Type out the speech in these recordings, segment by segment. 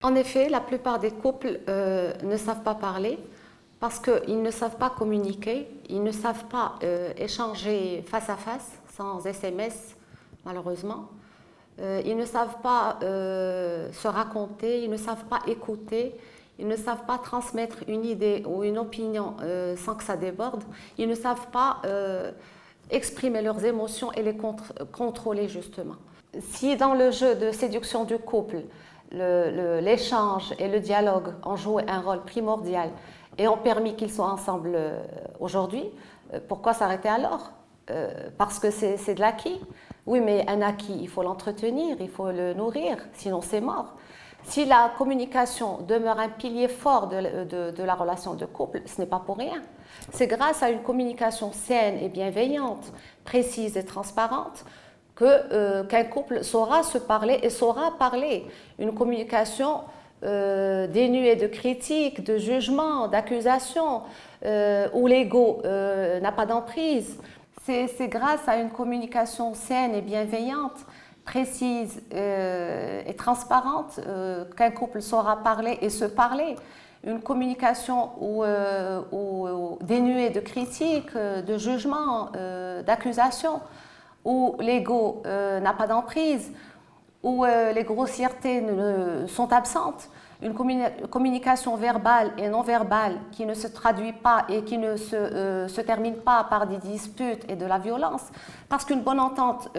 En effet, la plupart des couples ne savent pas parler parce qu'ils ne savent pas communiquer, ils ne savent pas échanger face à face, sans SMS, malheureusement. Ils ne savent pas se raconter, ils ne savent pas écouter, ils ne savent pas transmettre une idée ou une opinion sans que ça déborde, ils ne savent pas exprimer leurs émotions et les contrôler justement. Si dans le jeu de séduction du couple, l'échange et le dialogue ont joué un rôle primordial et ont permis qu'ils soient ensemble aujourd'hui, pourquoi s'arrêter alors? Parce que c'est de l'acquis. Oui, mais un acquis, il faut l'entretenir, il faut le nourrir, sinon c'est mort. Si la communication demeure un pilier fort de la relation de couple, ce n'est pas pour rien. C'est grâce à une communication saine et bienveillante, précise et transparente, qu'un couple saura se parler et saura parler. Une communication dénuée de critiques, de jugements, d'accusations, où l'ego n'a pas d'emprise. C'est grâce à une communication saine et bienveillante, précise et transparente qu'un couple saura parler et se parler. Une communication dénuée de critiques, de jugements, d'accusations, où l'ego n'a pas d'emprise, où les grossièretés sont absentes, une communication verbale et non verbale qui ne se traduit pas et qui ne se termine pas par des disputes et de la violence, parce qu'une bonne entente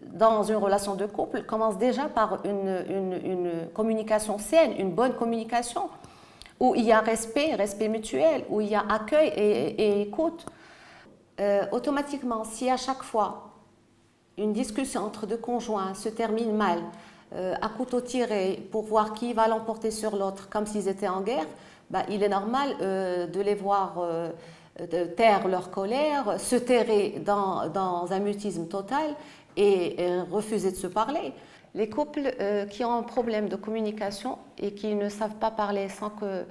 dans une relation de couple commence déjà par une communication saine, une bonne communication, où il y a respect mutuel, où il y a accueil et écoute. Automatiquement, si à chaque fois une discussion entre deux conjoints se termine mal, à couteau tiré pour voir qui va l'emporter sur l'autre comme s'ils étaient en guerre, il est normal de les voir taire leur colère, se terrer dans un mutisme total et refuser de se parler. Les couples qui ont un problème de communication et qui ne savent pas parler sans que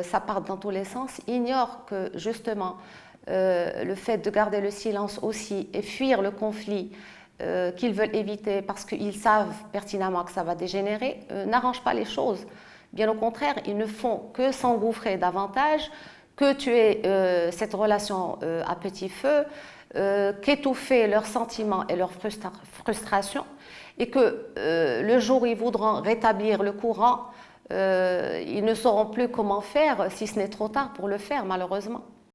ça parte dans tous les sens ignorent que justement le fait de garder le silence aussi et fuir le conflit qu'ils veulent éviter parce qu'ils savent pertinemment que ça va dégénérer, n'arrange pas les choses. Bien au contraire, ils ne font que s'engouffrer davantage, que tuer cette relation à petit feu, qu'étouffer leurs sentiments et leurs frustrations, et que le jour où ils voudront rétablir le courant, ils ne sauront plus comment faire si ce n'est trop tard pour le faire, malheureusement.